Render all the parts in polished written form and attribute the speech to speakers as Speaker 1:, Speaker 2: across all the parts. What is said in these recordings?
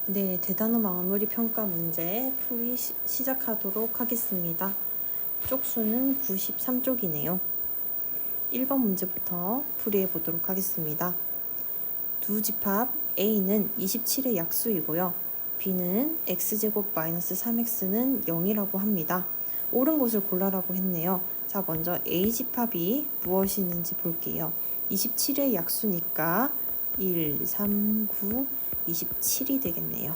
Speaker 1: 네, 대단원 마무리 평가 문제 풀이 시작하도록 하겠습니다. 쪽수는 93쪽이네요. 1번 문제부터 풀이해 보도록 하겠습니다. 두 집합 A는 27의 약수이고요. B는 x제곱 마이너스 3x는 0이라고 합니다. 옳은 곳을 골라라고 했네요. 자, 먼저 A 집합이 무엇이 있는지 볼게요. 27의 약수니까 1, 3, 9, 27이 되겠네요.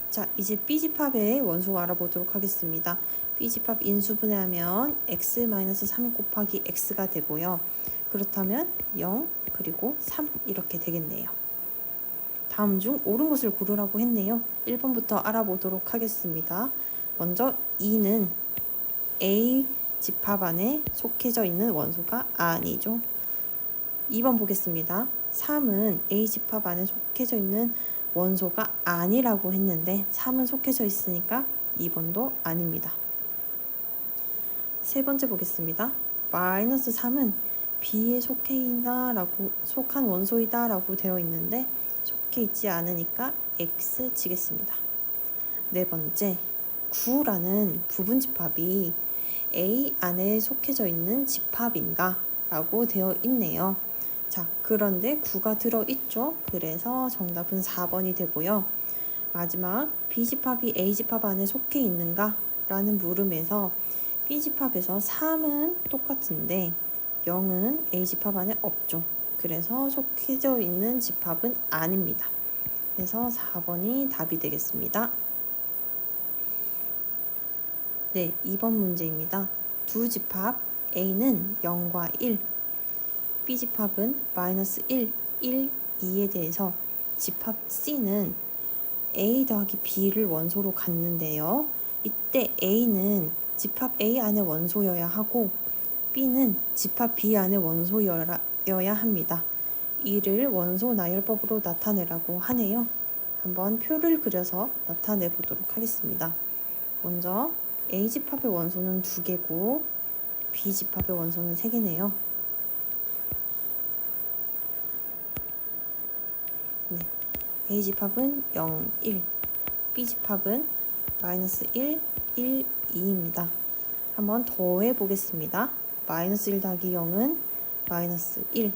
Speaker 1: 자, 이제 B집합의 원소 알아보도록 하겠습니다. B집합 인수분해하면 x-3 곱하기 x가 되고요. 그렇다면 0 그리고 3 이렇게 되겠네요. 다음 중 옳은 것을 고르라고 했네요. 1번부터 알아보도록 하겠습니다. 먼저 2는 A 집합 안에 속해져 있는 원소가 아니죠. 2번 보겠습니다. 3은 A 집합 안에 속해져 있는 원소가 아니라고 했는데 3은 속해져 있으니까 2번도 아닙니다. 세 번째 보겠습니다. 마이너스 3은 B에 속한 원소이다 라고 되어 있는데 속해 있지 않으니까 X 지겠습니다. 네 번째, 9라는 부분집합이 A 안에 속해져 있는 집합인가 라고 되어 있네요. 자, 그런데 9가 들어있죠. 그래서 정답은 4번이 되고요. 마지막 B집합이 A집합 안에 속해 있는가? 라는 물음에서 B집합에서 3은 똑같은데 0은 A집합 안에 없죠. 그래서 속해져 있는 집합은 아닙니다. 그래서 4번이 답이 되겠습니다. 네, 2번 문제입니다. 두 집합 A는 0과 1, B집합은 마이너스 1, 1, 2에 대해서 집합 C는 A 더하기 B를 원소로 갖는데요. 이때 A는 집합 A 안의 원소여야 하고 B는 집합 B 안의 원소여야 합니다. 이를 원소 나열법으로 나타내라고 하네요. 한번 표를 그려서 나타내 보도록 하겠습니다. 먼저 A집합의 원소는 2개고 B집합의 원소는 3개네요. 네. A집합은 0, 1, B집합은 마이너스 1, 1, 2입니다. 한번 더해 보겠습니다. 마이너스 1 더하기 0은 마이너스 1,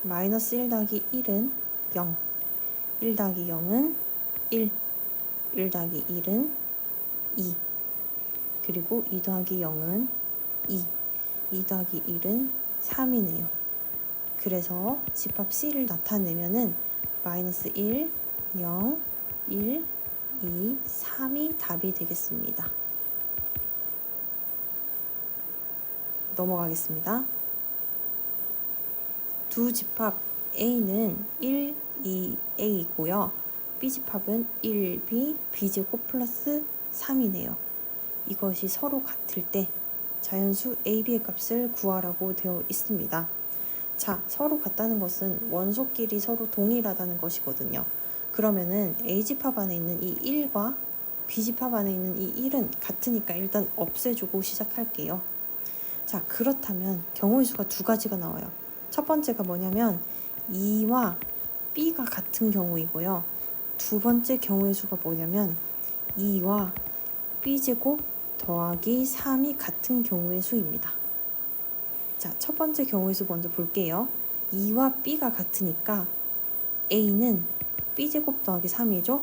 Speaker 1: 마이너스 1 더하기 1은 0, 1 더하기 0은 1, 1 더하기 1은 2, 그리고 2 더하기 0은 2, 2 더하기 1은 3이네요. 그래서 집합 C를 나타내면은 마이너스 1, 0, 1, 2, 3이 답이 되겠습니다. 넘어가겠습니다. 두 집합 A는 1, 2A이고요. B집합은 1B, B제곱 플러스 3이네요. 이것이 서로 같을 때 자연수 AB의 값을 구하라고 되어 있습니다. 자, 서로 같다는 것은 원소끼리 서로 동일하다는 것이거든요. 그러면은 A집합 안에 있는 이 1과 B집합 안에 있는 이 1은 같으니까 일단 없애주고 시작할게요. 자, 그렇다면 경우의 수가 두 가지가 나와요. 첫 번째가 뭐냐면 2와 B가 같은 경우이고요. 두 번째 경우의 수가 뭐냐면 2와 B제곱 더하기 3이 같은 경우의 수입니다. 자, 첫 번째 경우의 수 먼저 볼게요. 2와 B가 같으니까 A는 B제곱 더하기 3이죠.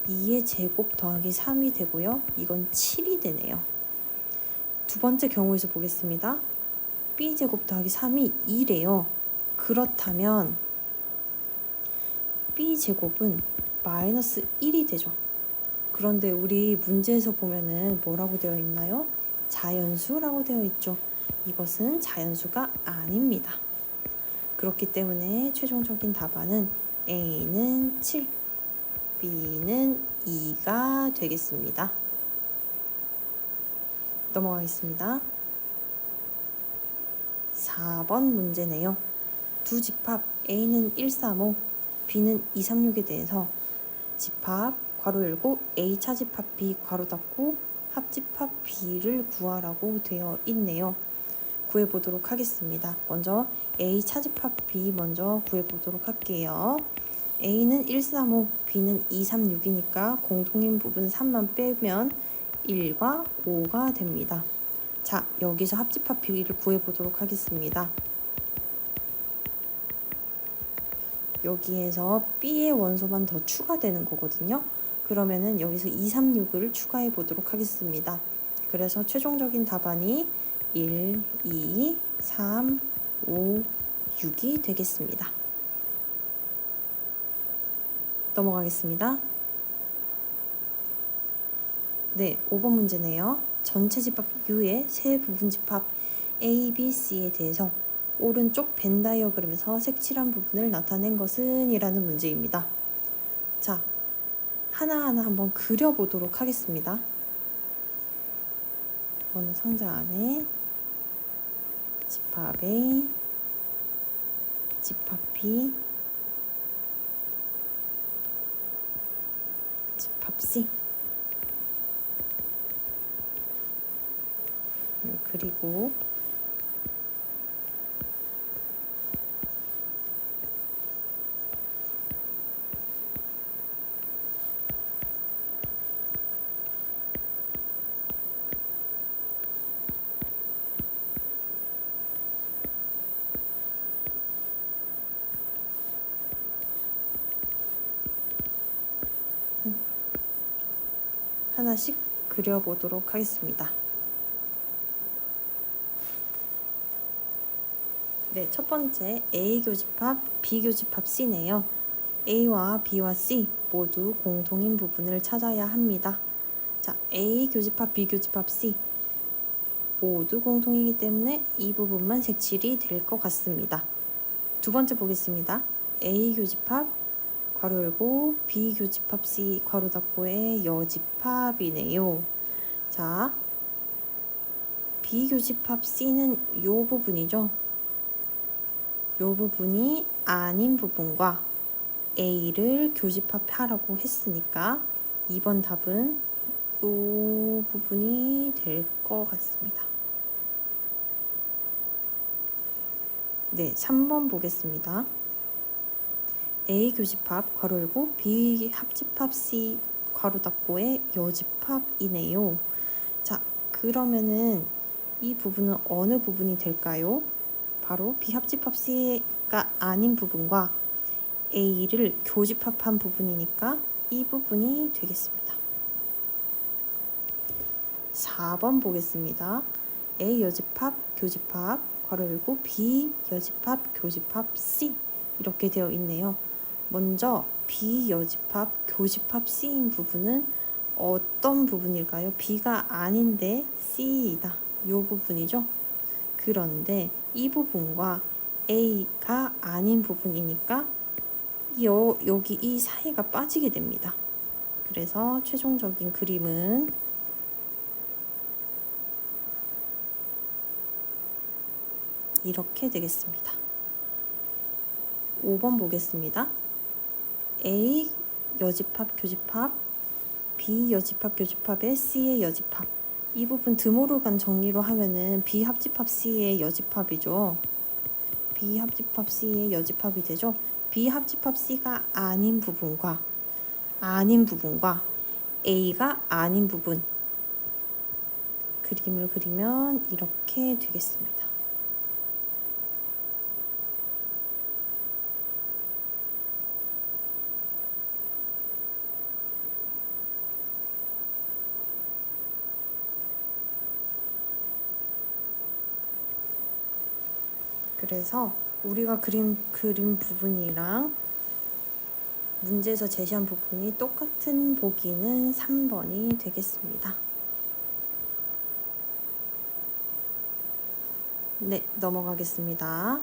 Speaker 1: 2의 제곱 더하기 3이 되고요. 이건 7이 되네요. 두 번째 경우의 수 보겠습니다. B제곱 더하기 3이 2래요. 그렇다면 B제곱은 마이너스 1이 되죠. 그런데 우리 문제에서 보면은 뭐라고 되어 있나요? 자연수라고 되어 있죠. 이것은 자연수가 아닙니다. 그렇기 때문에 최종적인 답안은 A는 7, B는 2가 되겠습니다. 넘어가겠습니다. 4번 문제네요. 두 집합 A는 135, B는 236에 대해서 집합 괄호 열고 A 차집합 B 괄호 닫고 합집합 B를 구하라고 되어 있네요. 구해보도록 하겠습니다. 먼저 A 차집합 B 먼저 구해보도록 할게요. A는 135, B는 236이니까 공통인 부분 3만 빼면 1과 5가 됩니다. 자, 여기서 합집합 비를 구해보도록 하겠습니다. 여기에서 B의 원소만 더 추가되는 거거든요. 그러면은 여기서 236을 추가해 보도록 하겠습니다. 그래서 최종적인 답안이 1, 2, 3, 5, 6이 되겠습니다. 넘어가겠습니다. 네, 5번 문제네요. 전체 집합 U의 세 부분 집합 A, B, C에 대해서 오른쪽 벤 다이어그램에서 색칠한 부분을 나타낸 것은 이라는 문제입니다. 자, 하나하나 한번 그려보도록 하겠습니다. 이거는 상자 안에 집합 A, 집합 B, 집합 C. 그리고 하나씩 그려보도록 하겠습니다. 네, 첫 번째 A 교집합, B 교집합 C네요. A와 B와 C 모두 공통인 부분을 찾아야 합니다. 자, A 교집합, B 교집합 C 모두 공통이기 때문에 이 부분만 색칠이 될 것 같습니다. 두 번째 보겠습니다. A 교집합 괄호 열고 B 교집합 C 괄호 닫고의 여집합이네요. 자, B 교집합 C는 이 부분이죠. 이 부분이 아닌 부분과 A를 교집합하라고 했으니까 2번 답은 이 부분이 될 것 같습니다. 네, 3번 보겠습니다. A 교집합 괄호 열고 B 합집합 C 괄호 닫고의 여집합이네요. 자, 그러면은 이 부분은 어느 부분이 될까요? 바로 B 합집합 C가 아닌 부분과 A를 교집합한 부분이니까 이 부분이 되겠습니다. 4번 보겠습니다. A 여집합 교집합 괄호 열고 B 여집합 교집합 C 이렇게 되어 있네요. 먼저 B 여집합 교집합 C인 부분은 어떤 부분일까요? B가 아닌데 C이다. 이 부분이죠. 그런데 이 부분과 A가 아닌 부분이니까 여기 이 사이가 빠지게 됩니다. 그래서 최종적인 그림은 이렇게 되겠습니다. 5번 보겠습니다. A 여집합 교집합 B 여집합 교집합의 C의 여집합 이 부분 드모르간 정리로 하면은 B 합집합 C의 여집합이죠. B 합집합 C의 여집합이 되죠. B 합집합 C가 아닌 부분과 A가 아닌 부분 그림을 그리면 이렇게 되겠습니다. 그래서 우리가 그린 부분이랑 문제에서 제시한 부분이 똑같은 보기는 3번이 되겠습니다. 네, 넘어가겠습니다.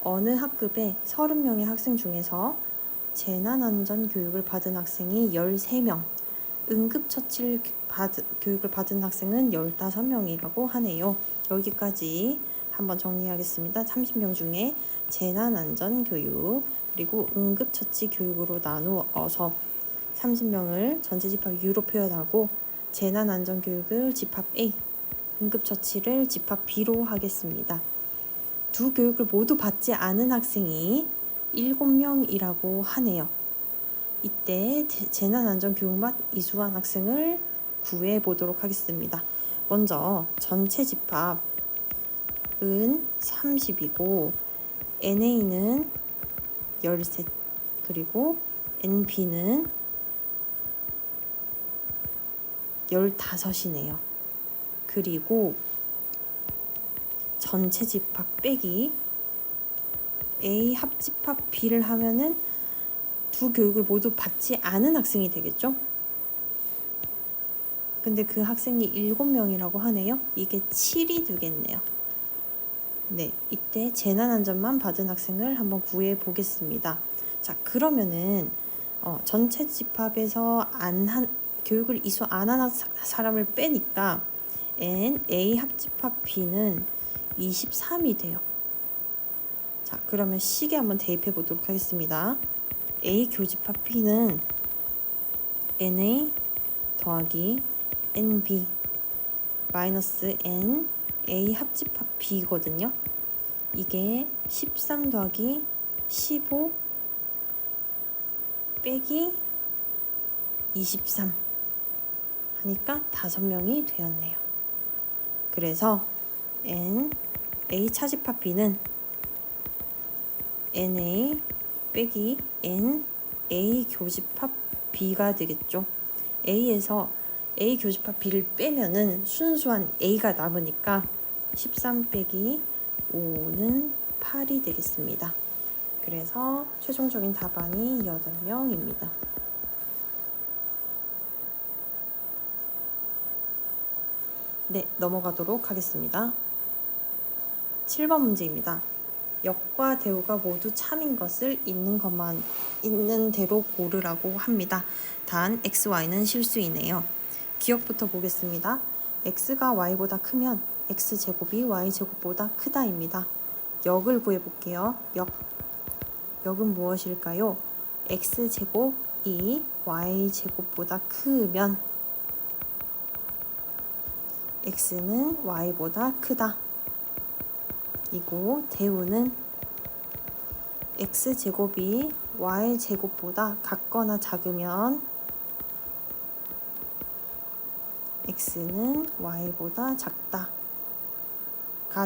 Speaker 1: 어느 학급에 30명의 학생 중에서 재난안전 교육을 받은 학생이 13명, 응급처치 교육을 받은 학생은 15명이라고 하네요. 여기까지 한번 정리하겠습니다. 30명 중에 재난안전교육 그리고 응급처치 교육으로 나누어서 30명을 전체 집합 U로 표현하고 재난안전교육을 집합 A, 응급처치를 집합 B로 하겠습니다. 두 교육을 모두 받지 않은 학생이 7명이라고 하네요. 이때 재난안전교육만 이수한 학생을 구해 보도록 하겠습니다. 먼저 전체 집합은 30이고 NA는 13 그리고 NB는 15이네요. 그리고 전체 집합 빼기 A 합집합 B를 하면은 두 교육을 모두 받지 않은 학생이 되겠죠? 근데 그 학생이 7명이라고 하네요. 이게 7이 되겠네요. 네, 이때 재난안전만 받은 학생을 한번 구해 보겠습니다. 자, 그러면은 전체 집합에서 교육을 이수 안 한 사람을 빼니까 A 합집합 B는 23이 돼요. 자, 그러면 식에 한번 대입해 보도록 하겠습니다. A 교집합 B는 NA 더하기 NB 마이너스 N A 합집합 B거든요. 이게 13 더하기 15 빼기 23 하니까 5명이 되었네요. 그래서 A 차집합 B는 NA 빼기 NA 교집합 B가 되겠죠. A에서 A 교집합 B를 빼면은 순수한 A가 남으니까 13 빼기 5는 8이 되겠습니다. 그래서 최종적인 답안이 8명입니다. 네, 넘어가도록 하겠습니다. 7번 문제입니다. 역과 대우가 모두 참인 것을 있는 대로 고르라고 합니다. 단 x, y는 실수이네요. 기억부터 보겠습니다. x가 y보다 크면 x제곱이 y제곱보다 크다입니다. 역을 구해볼게요. 역은 무엇일까요? x제곱이 y제곱보다 크면 x는 y보다 크다. 이고 대우는 x제곱이 y제곱보다 같거나 작으면 x는 y보다 작다가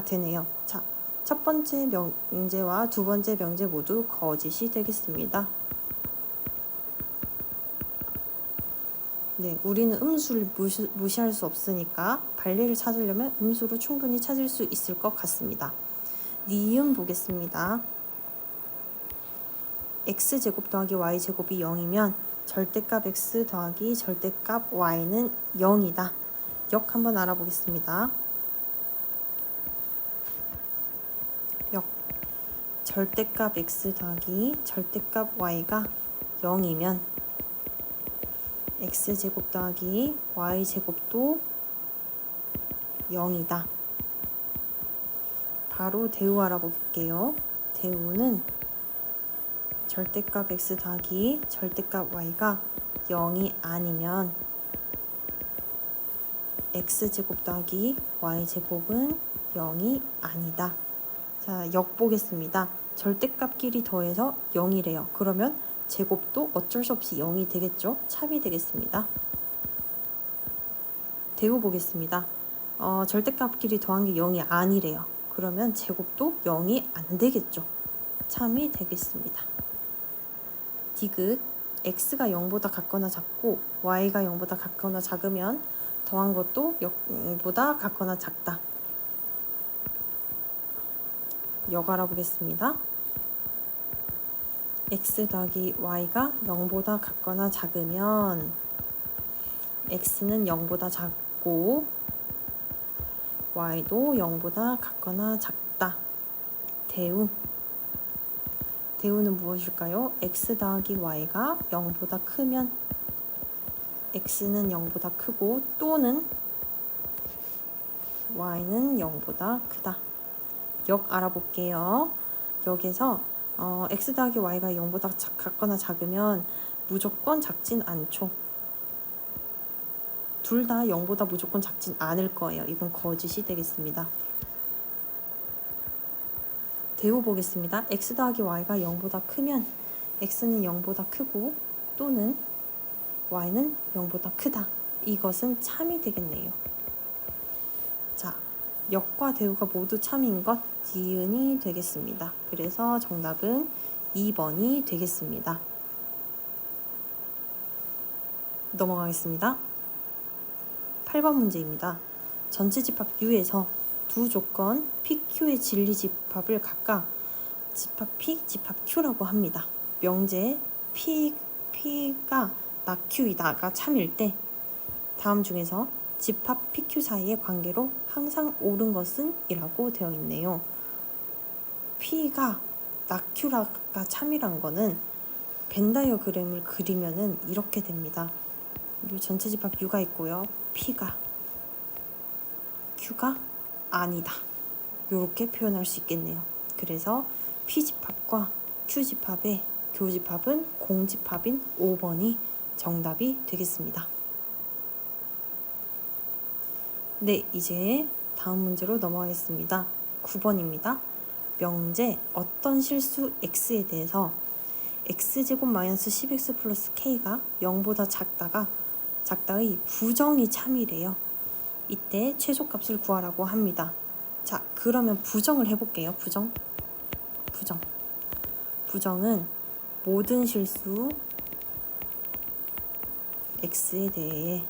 Speaker 1: 되네요. 자, 첫 번째 명제와 두 번째 명제 모두 거짓이 되겠습니다. 네, 우리는 음수를 무시할 수 없으니까 반례를 찾으려면 음수로 충분히 찾을 수 있을 것 같습니다. 니은 보겠습니다. x제곱 더하기 y제곱이 0이면 절대값 x 더하기 절대값 y는 0이다. 역 한번 알아보겠습니다. 역 절대값 x 더하기 절대값 y가 0이면 x제곱 더하기 y제곱도 0이다. 바로 대우 알아볼게요. 대우는 절대값 x 더하기 절대값 y가 0이 아니면 x제곱 더하기 y제곱은 0이 아니다. 자, 역 보겠습니다. 절대값끼리 더해서 0이래요. 그러면 제곱도 어쩔 수 없이 0이 되겠죠? 참이 되겠습니다. 대우 보겠습니다. 절대값끼리 더한 게 0이 아니래요. 그러면 제곱도 0이 안 되겠죠? 참이 되겠습니다. 디귿 x가 0보다 같거나 작고 y가 0보다 같거나 작으면 더한 것도 0보다 같거나 작다. 역 알아보겠습니다. x 더하기 y가 0보다 같거나 작으면 x는 0보다 작고 y도 0보다 같거나 작다. 대우는 무엇일까요? x 더하기 y가 0보다 크면 x는 0보다 크고 또는 y는 0보다 크다. 역 알아볼게요. 역에서 x 더하기 y가 0보다 같거나 작으면 무조건 작진 않죠. 둘 다 0보다 무조건 작진 않을 거예요. 이건 거짓이 되겠습니다. 대우 보겠습니다. x 더하기 y가 0보다 크면 x는 0보다 크고 또는 y는 0보다 크다. 이것은 참이 되겠네요. 자, 역과 대우가 모두 참인 것 니은이 되겠습니다. 그래서 정답은 2번이 되겠습니다. 넘어가겠습니다. 8번 문제입니다. 전체 집합 U에서 두 조건 PQ의 진리 집합을 각각 집합 P, 집합 Q라고 합니다. 명제 P가 나 Q이다가 참일 때 다음 중에서 집합 PQ 사이의 관계로 항상 옳은 것은 이라고 되어 있네요. P가 나 Q가 참이란 거는 벤 다이어그램을 그리면은 이렇게 됩니다. 이 전체 집합 U가 있고요. P가 Q가 아니다. 이렇게 표현할 수 있겠네요. 그래서 P집합과 Q집합의 교집합은 공집합인 5번이 정답이 되겠습니다. 네, 이제 다음 문제로 넘어가겠습니다. 9번입니다. 명제 어떤 실수 x에 대해서 x제곱 마이너스 10x 플러스 k가 0보다 작다의 부정이 참이래요. 이때 최소값을 구하라고 합니다. 자, 그러면 부정을 해볼게요. 부정은 모든 실수 x에 대해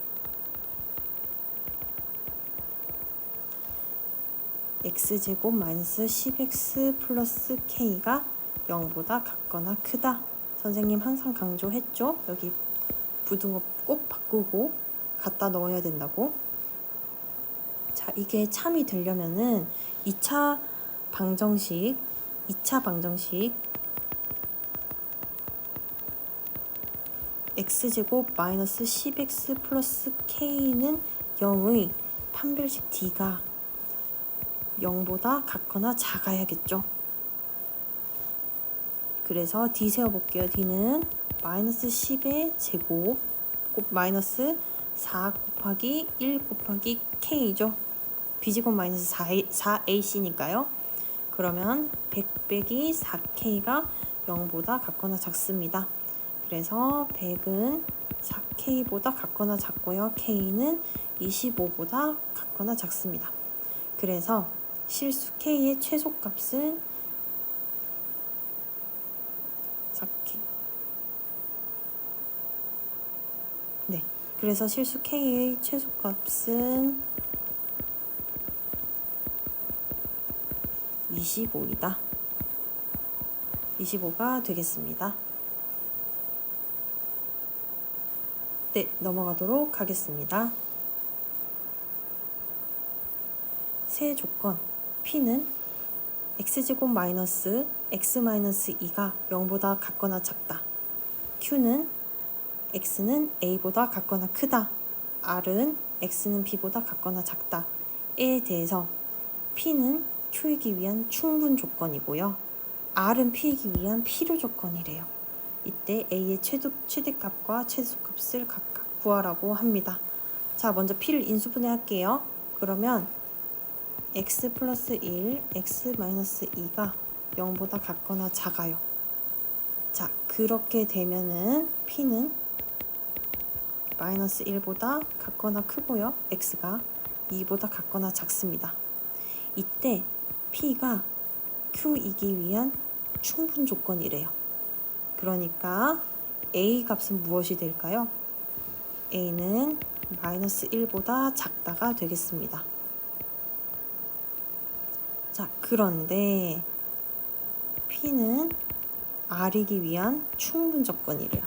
Speaker 1: x제곱 마이너스 10x 플러스 k가 0보다 같거나 크다. 선생님 항상 강조했죠? 여기 부등호 꼭 바꾸고 갖다 넣어야 된다고. 자, 이게 참이 되려면은 2차 방정식 x제곱 마이너스 10x 플러스 k는 0의 판별식 d가 0보다 같거나 작아야겠죠. 그래서 d 세워볼게요. d는 마이너스 10의 제곱 마이너스 4 곱하기 1 곱하기 k죠. b제곱 마이너스 4ac니까요. 그러면 100 빼기 4k가 0보다 같거나 작습니다. 그래서 100은 4k보다 같거나 작고요. k는 25보다 같거나 작습니다. 그래서 실수 k의 최소값은 4k. 네, 그래서 실수 k의 최소값은 25이다. 25가 되겠습니다. 네, 넘어가도록 하겠습니다. 세 조건 P는 x제곱 마이너스 x 마이너스 2가 0보다 같거나 작다. Q는 x는 a보다 같거나 크다. R은 x는 b보다 같거나 작다에 대해서 P는 Q이기 위한 충분 조건이고요. R은 P이기 위한 필요 조건이래요. 이때 a의 최대값과 최소값을 각각 구하라고 합니다. 자, 먼저 P를 인수분해할게요. 그러면 x 플러스 1, x 마이너스 2가 0보다 같거나 작아요. 자, 그렇게 되면은 P는 마이너스 1보다 같거나 크고요. x가 2보다 같거나 작습니다. 이때 P가 Q이기 위한 충분 조건이래요. 그러니까 A 값은 무엇이 될까요? A는 마이너스 1보다 작다가 되겠습니다. 자, 그런데 P는 R이기 위한 충분 조건이래요.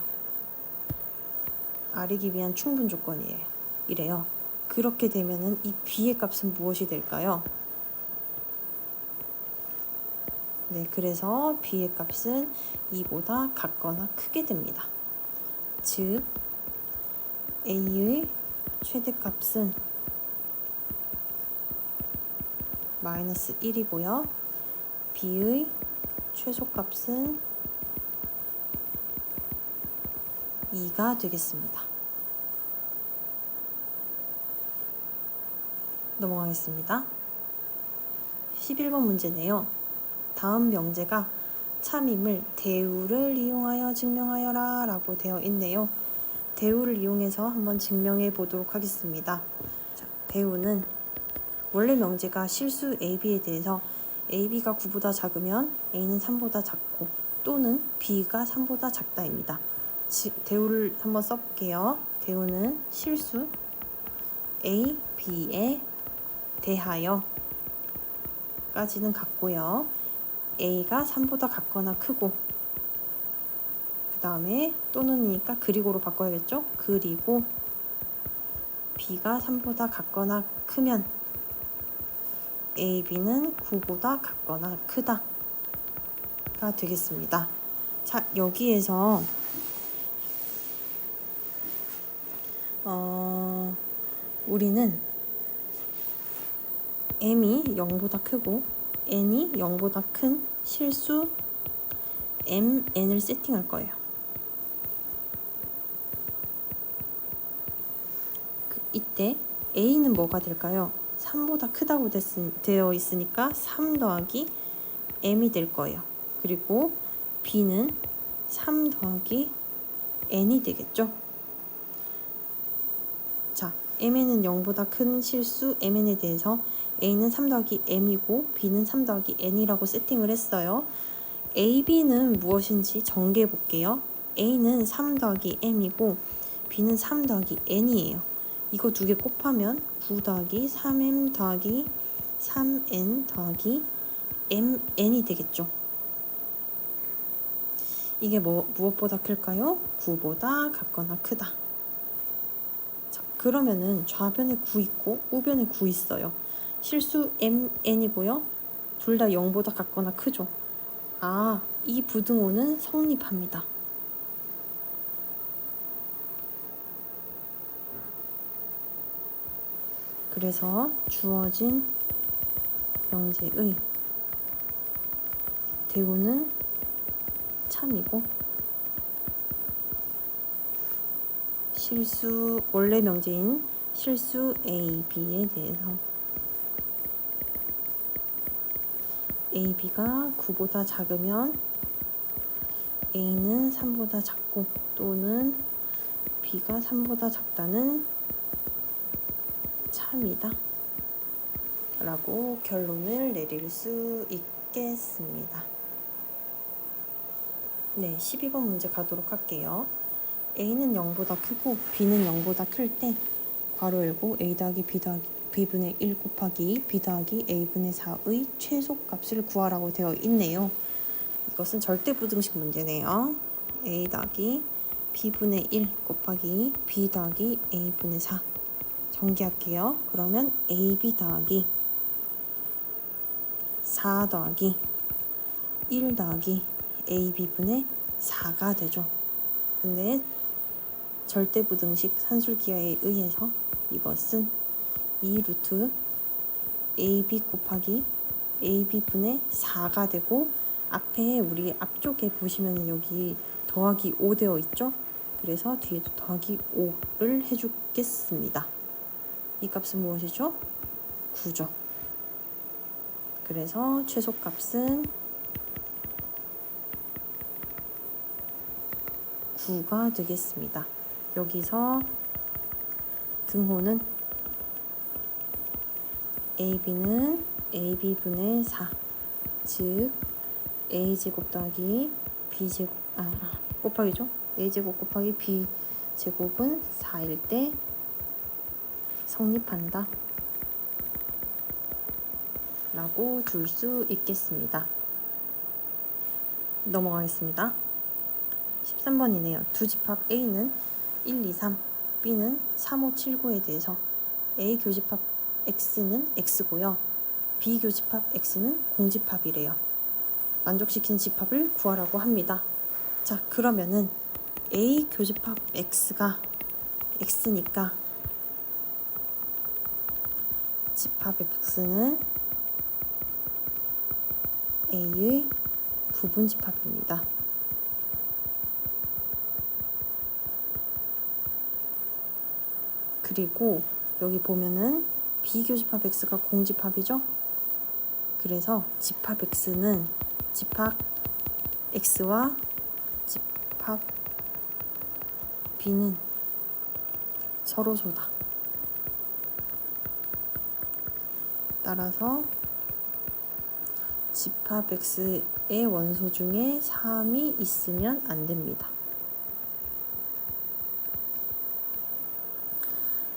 Speaker 1: R이기 위한 충분 조건이에요. 이래요. 그렇게 되면은 이 B의 값은 무엇이 될까요? 네, 그래서 B의 값은 2보다 같거나 크게 됩니다. 즉, A의 최대값은 마이너스 1이고요. B의 최소값은 2가 되겠습니다. 넘어가겠습니다. 11번 문제네요. 다음 명제가 참임을 대우를 이용하여 증명하여라 라고 되어 있네요. 대우를 이용해서 한번 증명해 보도록 하겠습니다. 자, 대우는 원래 명제가 실수 AB에 대해서 AB가 9보다 작으면 A는 3보다 작고 또는 B가 3보다 작다입니다. 대우를 한번 써볼게요. 대우는 실수 A, B에 대하여 까지는 같고요. A가 3보다 같거나 크고 그 다음에 또는이니까 그리고로 바꿔야겠죠? 그리고 B가 3보다 같거나 크면 A, B는 9보다 같거나 크다가 되겠습니다. 자, 여기에서 우리는 M이 0보다 크고 N이 0보다 큰 실수 MN을 세팅할 거예요. 이때 A는 뭐가 될까요? 3보다 크다고 되어 있으니까 3 더하기 M이 될 거예요. 그리고 B는 3 더하기 N이 되겠죠? 자, MN은 0보다 큰 실수 MN에 대해서 A는 3 더하기 M이고 B는 3 더하기 N이라고 세팅을 했어요. A, B는 무엇인지 전개해 볼게요. A는 3 더하기 M이고 B는 3 더하기 N이에요. 이거 두 개 곱하면 9 더하기 3M 더하기 3N 더하기 MN이 되겠죠. 이게 무엇보다 클까요? 9보다 같거나 크다. 자, 그러면은 좌변에 9 있고 우변에 9 있어요. 실수 MN이고요. 둘 다 0보다 같거나 크죠. 아, 이 부등호는 성립합니다. 그래서 주어진 명제의 대우는 참이고 실수 원래 명제인 실수 A, B에 대해서 A, B가 9보다 작으면 A는 3보다 작고 또는 B가 3보다 작다는 참이다 라고 결론을 내릴 수 있겠습니다. 네, 12번 문제 가도록 할게요. A는 0보다 크고 B는 0보다 클 때 괄호 열고 A 더하기 B분의 1 곱하기 B 더하기 A분의 4의 최소값을 구하라고 되어 있네요. 이것은 절대부등식 문제네요. A 더하기 B분의 1 곱하기 B 더하기 A분의 4 전개할게요. 그러면 AB 더하기 4 더하기 1 더하기 AB분의 4가 되죠. 근데 절대부등식 산술기하에 의해서 이것은 2루트 AB 곱하기 AB분의 4가 되고 앞에 우리 앞쪽에 보시면 여기 더하기 5 되어 있죠. 그래서 뒤에도 더하기 5를 해주겠습니다. 이 값은 무엇이죠? 9죠. 그래서 최소값은 9가 되겠습니다. 여기서 등호는 AB는 AB분의 4, 즉 A제곱 더하기 B제곱, 곱하기죠. A제곱 곱하기 B제곱은 4일 때 성립한다 라고 둘 수 있겠습니다. 넘어가겠습니다. 13번이네요. 두 집합 A는 1, 2, 3, B는 3, 5, 7, 9에 대해서 A 교집합 X는 X고요. B 교집합 X는 공집합이래요. 만족시키는 집합을 구하라고 합니다. 자, 그러면은 A 교집합 X가 X니까 집합 X는 A의 부분집합입니다. 그리고 여기 보면은 비교집합 X가 공집합이죠? 그래서 집합 X는 집합 x와 집합 b는 서로소다. 따라서 집합 x의 원소 중에 3이 있으면 안 됩니다.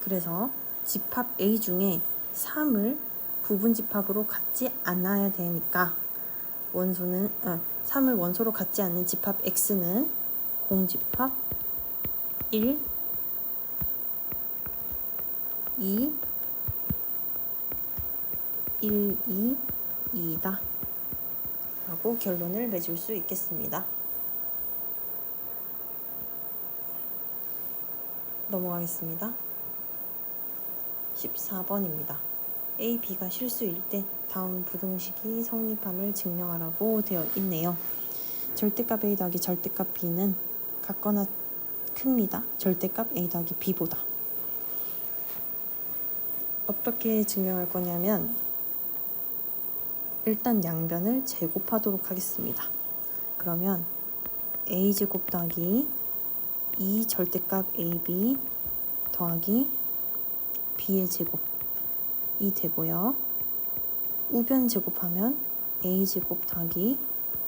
Speaker 1: 그래서 집합 A 중에 3을 부분 집합으로 갖지 않아야 되니까 3을 원소로 갖지 않는 집합 X는 공집합 1, 2, 1, 2, 2다 라고 결론을 맺을 수 있겠습니다. 넘어가겠습니다. 14번입니다. A, B가 실수일 때 다음 부등식이 성립함을 증명하라고 되어 있네요. 절대값 A 더하기 절대값 B는 같거나 큽니다. 절대값 A 더하기 B보다. 어떻게 증명할 거냐면 일단 양변을 제곱하도록 하겠습니다. 그러면 A제곱 더하기 2 절대값 AB 더하기 B의 제곱이 되고요. 우변 제곱하면 A제곱 더하기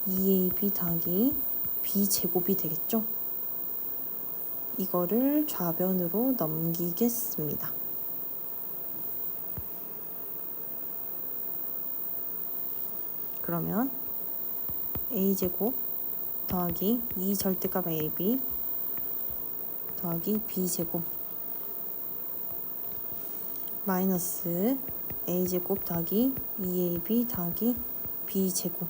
Speaker 1: 2AB 더하기 B제곱이 되겠죠. 이거를 좌변으로 넘기겠습니다. 그러면 A제곱 더하기 2 절대값 AB 더하기 B제곱 마이너스 A제곱 더하기 2AB 더하기 B제곱이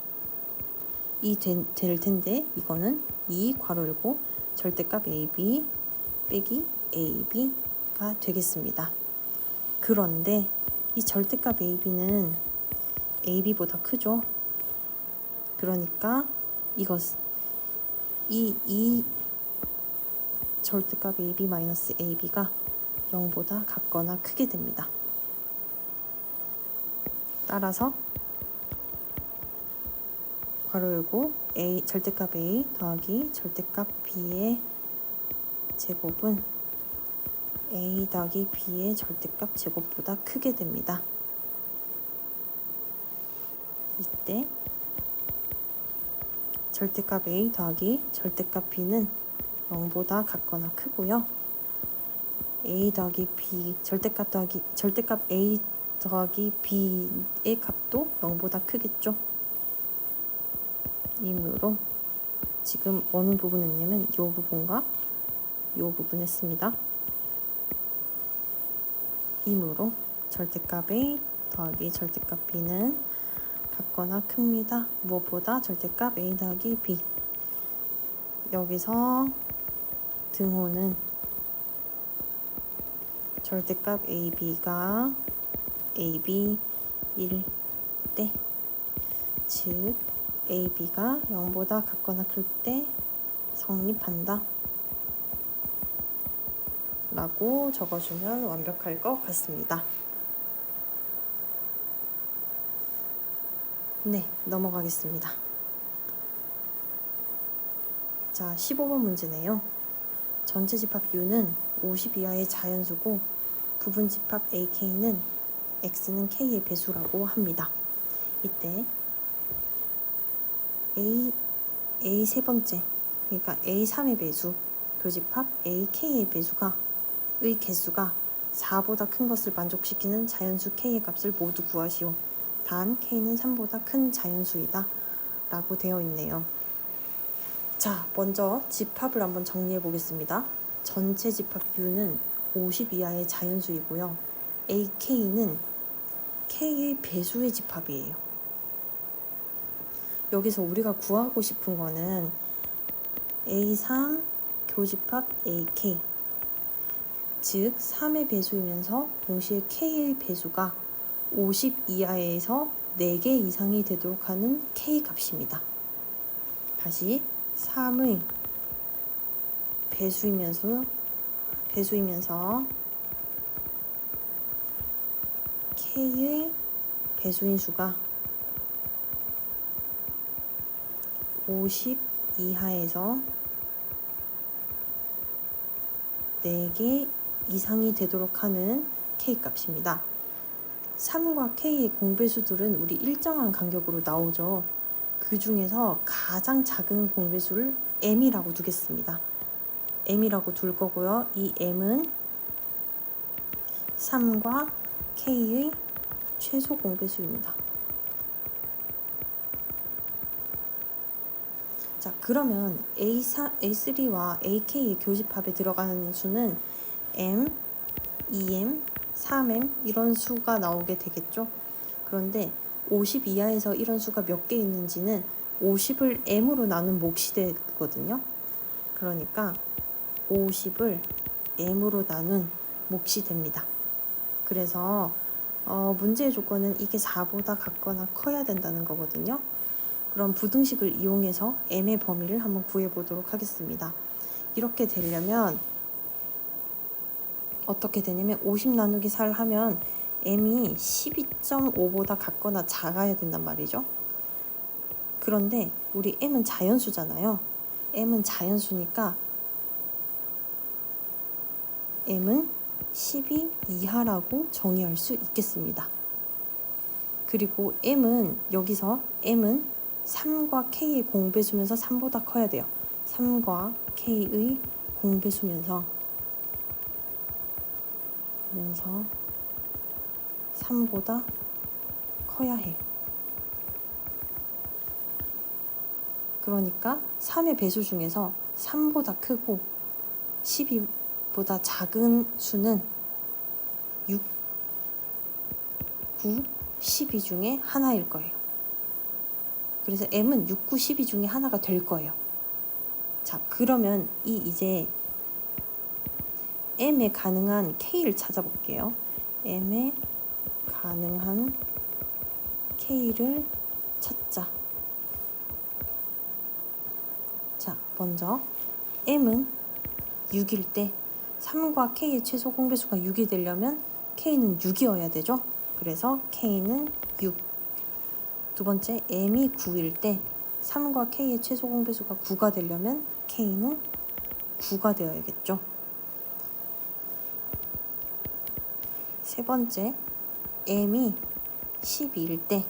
Speaker 1: 될 텐데 이거는 2 괄호 열고 절대값 AB 빼기 AB가 되겠습니다. 그런데 이 절대값 AB는 AB보다 크죠. 그러니까 이 절대값 AB 마이너스 AB가 0보다 같거나 크게 됩니다. 따라서 괄호 열고 절대값 A 더하기 절대값 B의 제곱은 A 더하기 B의 절대값 제곱보다 크게 됩니다. 이때 절대값 A 더하기 절대값 B는 0보다 같거나 크고요. A 더하기 B 절대값 A 더하기 B의 값도 0보다 크겠죠. 이므로 지금 어느 부분 했냐면 이 부분과 이 부분 했습니다. 이므로 절대값 A 더하기 절대값 B는 같거나 큽니다. 무엇보다 절대값 A 더하기 B. 여기서 등호는 절대값 AB가 AB일 때, 즉 AB가 0보다 같거나 클 때 성립한다 라고 적어주면 완벽할 것 같습니다. 네, 넘어가겠습니다. 자, 15번 문제네요. 전체 집합 U는 50 이하의 자연수고 부분 집합 AK는 X는 K의 배수라고 합니다. 이때 A 세 번째, 그러니까 A3의 배수, 교집합 AK의 의 개수가 4보다 큰 것을 만족시키는 자연수 K의 값을 모두 구하시오. 단 K는 3보다 큰 자연수이다 라고 되어 있네요. 자, 먼저 집합을 한번 정리해 보겠습니다. 전체 집합 U는 50 이하의 자연수이고요. AK는 K의 배수의 집합이에요. 여기서 우리가 구하고 싶은 거는 A3 교집합 AK, 즉 3의 배수이면서 동시에 K의 배수가 50 이하에서 4개 이상이 되도록 하는 K 값입니다. 다시 3의 배수이면서 K의 배수인 수가 50 이하에서 4개 이상이 되도록 하는 K값입니다. 3과 K의 공배수들은 우리 일정한 간격으로 나오죠. 그 중에서 가장 작은 공배수를 M이라고 두겠습니다. M이라고 둘 거고요. 이 M은 3과 K의 최소 공배수입니다. 자, 그러면 A3와 AK의 교집합에 들어가는 수는 M, 2M, 3M 이런 수가 나오게 되겠죠. 그런데 50 이하에서 이런 수가 몇 개 있는지는 50을 M으로 나눈 몫이 되거든요. 그러니까 50을 M으로 나눈 몫이 됩니다. 그래서 문제의 조건은 이게 4보다 같거나 커야 된다는 거거든요. 그럼 부등식을 이용해서 M의 범위를 한번 구해보도록 하겠습니다. 이렇게 되려면 어떻게 되냐면 50 나누기 4를 하면 M이 12.5보다 같거나 작아야 된단 말이죠. 그런데 우리 M은 자연수잖아요. M은 자연수니까 M은 12 이하라고 정의할 수 있겠습니다. 그리고 여기서 M은 3과 K의 공배수면서 3보다 커야 돼요. 3과 K의 공배수면서 3보다 커야 해. 그러니까 3의 배수 중에서 3보다 크고 12보다 작은 수는 6, 9, 12 중에 하나일 거예요. 그래서 M은 6, 9, 12 중에 하나가 될 거예요. 자, 그러면 이제 M에 가능한 K를 찾아볼게요. M에 가능한 K를 찾자. 자, 먼저 M은 6일 때 3과 K의 최소 공배수가 6이 되려면 K는 6이어야 되죠. 그래서 K는 6. 두 번째, M이 9일 때 3과 K의 최소 공배수가 9가 되려면 K는 9가 되어야겠죠. 세 번째, M이 12일 때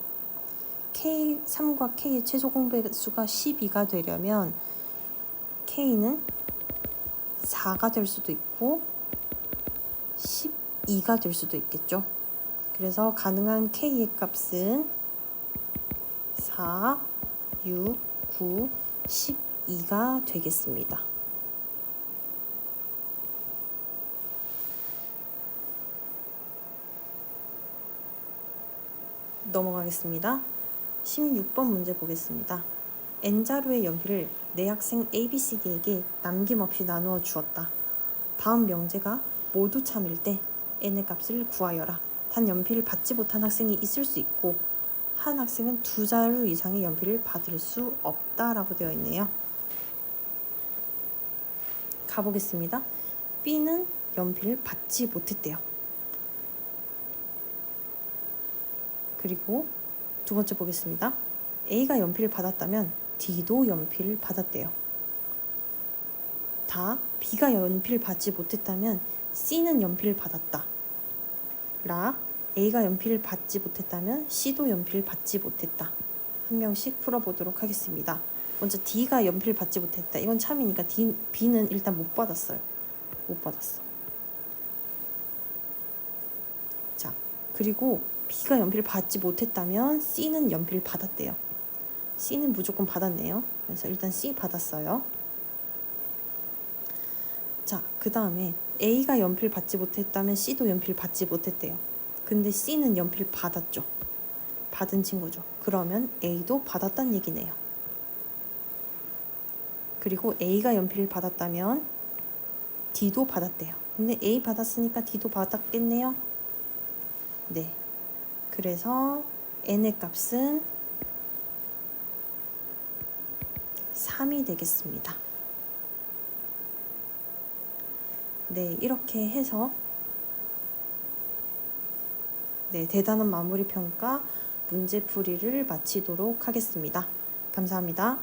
Speaker 1: 3과 K의 최소 공배수가 12가 되려면 K는 4가 될 수도 있고 12가 될 수도 있겠죠. 그래서 가능한 K의 값은 4, 6, 9, 12가 되겠습니다. 넘어가겠습니다. 16번 문제 보겠습니다. N자루의 연필을 내 학생 ABCD에게 남김없이 나누어 주었다. 다음 명제가 모두 참일 때 N의 값을 구하여라. 단 연필을 받지 못한 학생이 있을 수 있고 한 학생은 2자루 이상의 연필을 받을 수 없다라고 되어 있네요. 가보겠습니다. B는 연필을 받지 못했대요. 그리고 두 번째 보겠습니다. A가 연필을 받았다면 D도 연필을 받았대요. 다 B가 연필을 받지 못했다면 C는 연필을 받았다. A가 연필을 받지 못했다면 C도 연필을 받지 못했다. 한 명씩 풀어보도록 하겠습니다. 먼저 D가 연필을 받지 못했다. 이건 참이니까 B는 일단 못 받았어요. 못 받았어. 자, 그리고 B가 연필을 받지 못했다면 C는 연필을 받았대요. C는 무조건 받았네요. 그래서 일단 C 받았어요. 자, 그 다음에 A가 연필 받지 못했다면 C도 연필 받지 못했대요. 근데 C는 연필 받았죠. 받은 친구죠. 그러면 A도 받았다는 얘기네요. 그리고 A가 연필을 받았다면 D도 받았대요. 근데 A 받았으니까 D도 받았겠네요. 네. 그래서 N의 값은 3이 되겠습니다. 네, 이렇게 해서 대단한 마무리 평가 문제풀이를 마치도록 하겠습니다. 감사합니다.